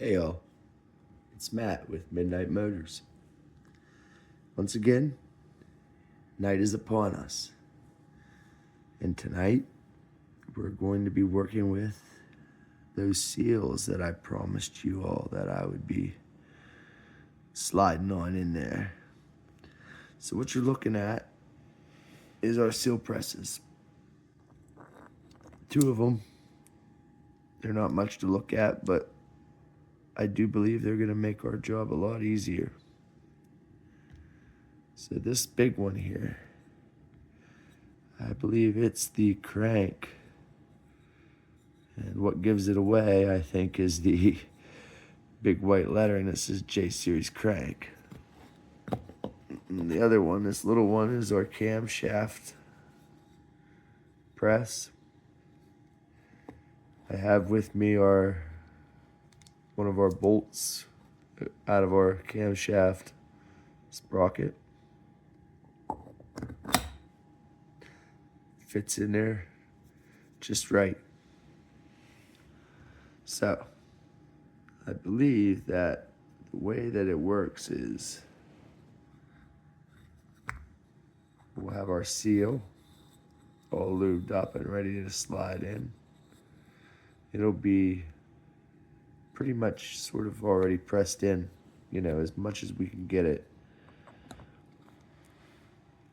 Hey y'all, it's Matt with Midnight Motors. Once again, night is upon us. And tonight, we're going to be working with those seals that I promised you all that I would be sliding on in there. So what you're looking at is our seal presses. Two of them. They're not much to look at, but I do believe they're going to make our job a lot easier. So this big one here, I believe it's the crank. And what gives it away, I think, is the big white lettering that says J Series crank. And the other one, this little one, is our camshaft press. I have with me one of our bolts out of our camshaft sprocket. Fits in there just right. So, I believe that the way that it works is we'll have our seal all lubed up and ready to slide in. It'll be pretty much sort of already pressed in, as much as we can get it.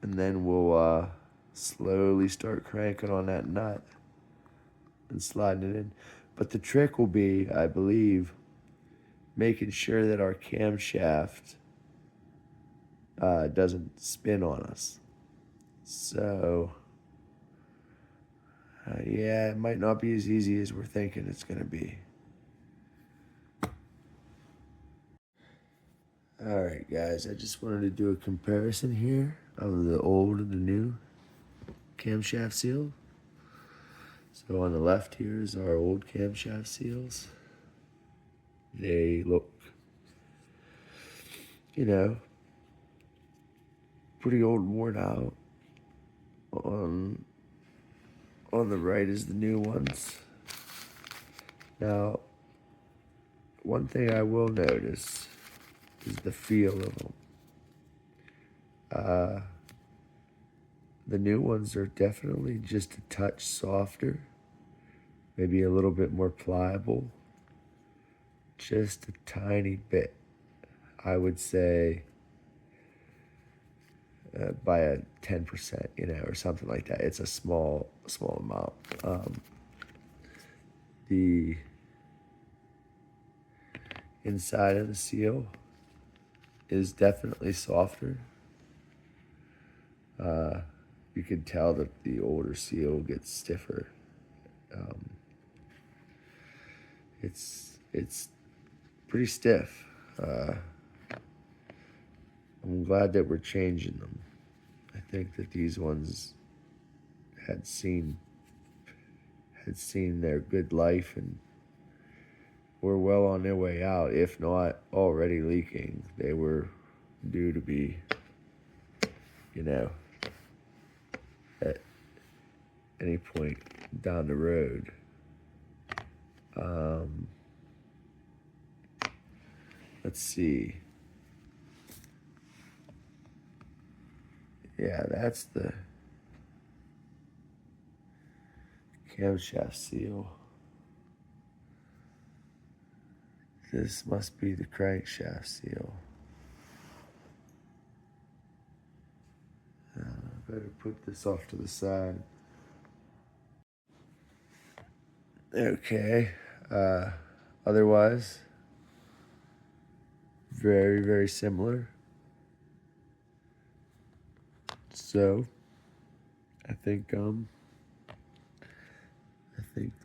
And then we'll slowly start cranking on that nut and sliding it in. But the trick will be, I believe, making sure that our camshaft doesn't spin on us. So, yeah, it might not be as easy as we're thinking it's going to be. Alright guys, I just wanted to do a comparison here of the old and the new camshaft seal. So on the left here is our old camshaft seals. They look, pretty old and worn out. On the right is the new ones. Now, one thing I will notice is the feel of them. The new ones are definitely just a touch softer, maybe a little bit more pliable, just a tiny bit. I would say by a 10%, or something like that. It's a small amount. The inside of the seal is definitely softer. You can tell that the older seal gets stiffer. It's pretty stiff. I'm glad that we're changing them. I think that these ones had seen their good life and were well on their way out, if not already leaking. They were due to be, at any point down the road. Let's see. Yeah, that's the camshaft seal. This must be the crankshaft seal. Better put this off to the side. Okay. Otherwise, very, very similar. So, I think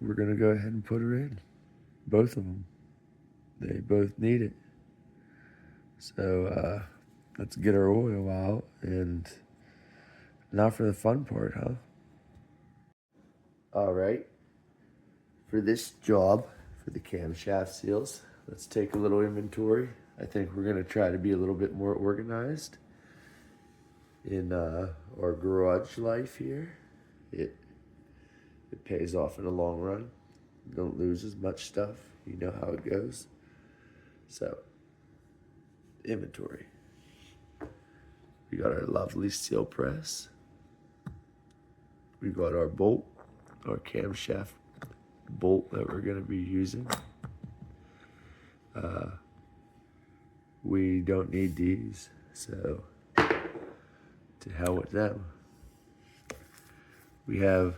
we're gonna go ahead and put her in. Both of them. They both need it. So, let's get our oil out, and now for the fun part, huh? All right. For this job, for the camshaft seals, let's take a little inventory. I think we're gonna try to be a little bit more organized in our garage life here. It pays off in the long run. Don't lose as much stuff. You know how it goes. So, inventory. We got our lovely seal press. We got our bolt, our camshaft bolt that we're going to be using. We don't need these, so to hell with them. We have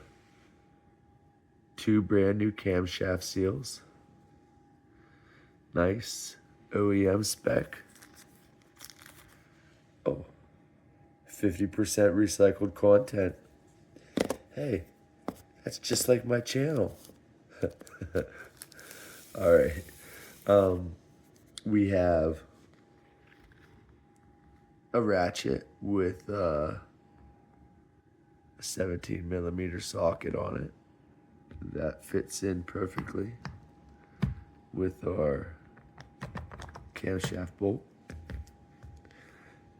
2 brand new camshaft seals. Nice OEM spec. Oh, 50% recycled content. Hey, that's just like my channel. All right. We have a ratchet with a 17mm socket on it. That fits in perfectly with our camshaft bolt.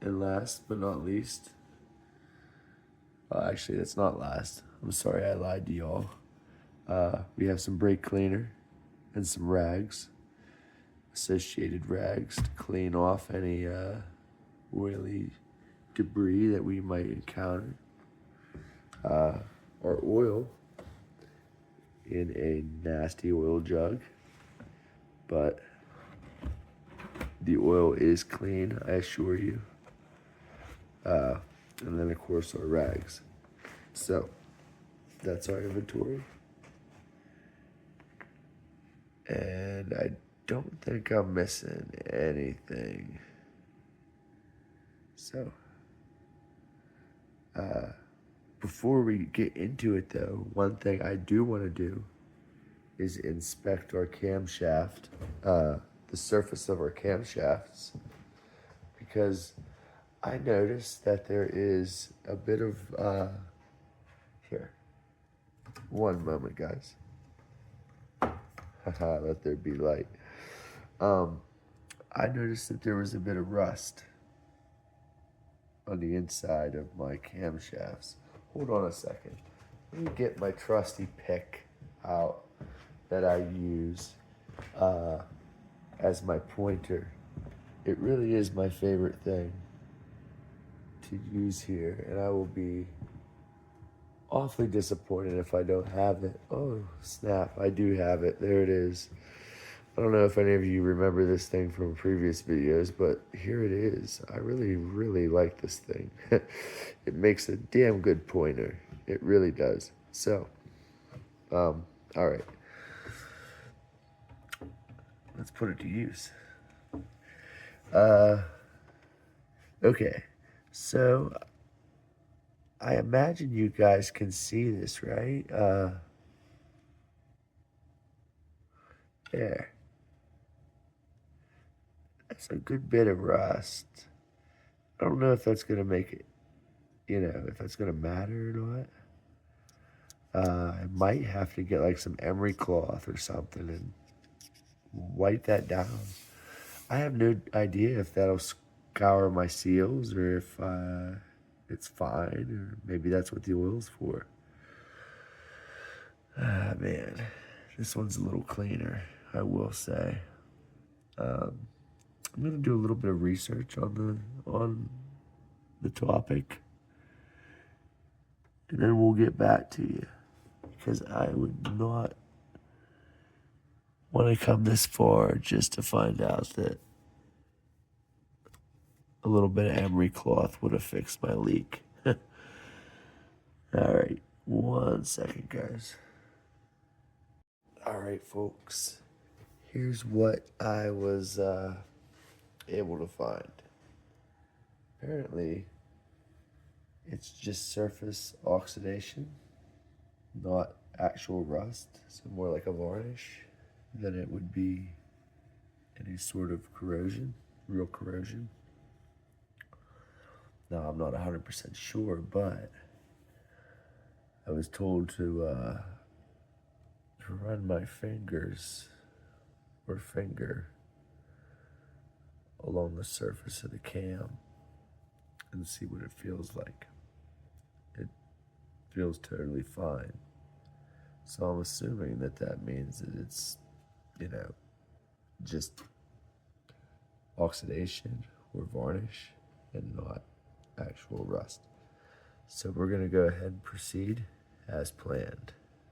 And last but not least, actually that's not last. I'm sorry, I lied to y'all. We have some brake cleaner and some rags, associated rags to clean off any oily debris that we might encounter. Our oil in a nasty oil jug, but the oil is clean, I assure you. And then of course our rags. So that's our inventory. And I don't think I'm missing anything. So, before we get into it though, one thing I do want to do is inspect our camshaft, the surface of our camshafts, because I noticed that there is a bit of, here, one moment guys. Haha, let there be light. I noticed that there was a bit of rust on the inside of my camshafts. Hold on a second. Let me get my trusty pick out that I use as my pointer. It really is my favorite thing to use here, and I will be awfully disappointed if I don't have it. Oh, snap, I do have it. There it is. I don't know if any of you remember this thing from previous videos, but here it is. I really, really like this thing. It makes a damn good pointer. It really does. So, all right. Let's put it to use. Okay. So, I imagine you guys can see this, right? There. That's a good bit of rust. I don't know if that's going to make it, if that's going to matter or not. I might have to get like some emery cloth or something and wipe that down. I have no idea if that'll scour my seals or if it's fine, or maybe that's what the oil's for. Ah, man, this one's a little cleaner, I will say. I'm gonna do a little bit of research on the topic, and then we'll get back to you, because I would not want to come this far just to find out that a little bit of emery cloth would have fixed my leak. All right, 1 second, guys. All right, folks, here's what I was able to find. Apparently, it's just surface oxidation, not actual rust, so more like a varnish than it would be any sort of corrosion, real corrosion. Now, I'm not 100% sure, but I was told to run my fingers or finger along the surface of the cam and see what it feels like. It feels totally fine. So I'm assuming that means that it's, just oxidation or varnish and not actual rust. So we're going to go ahead and proceed as planned.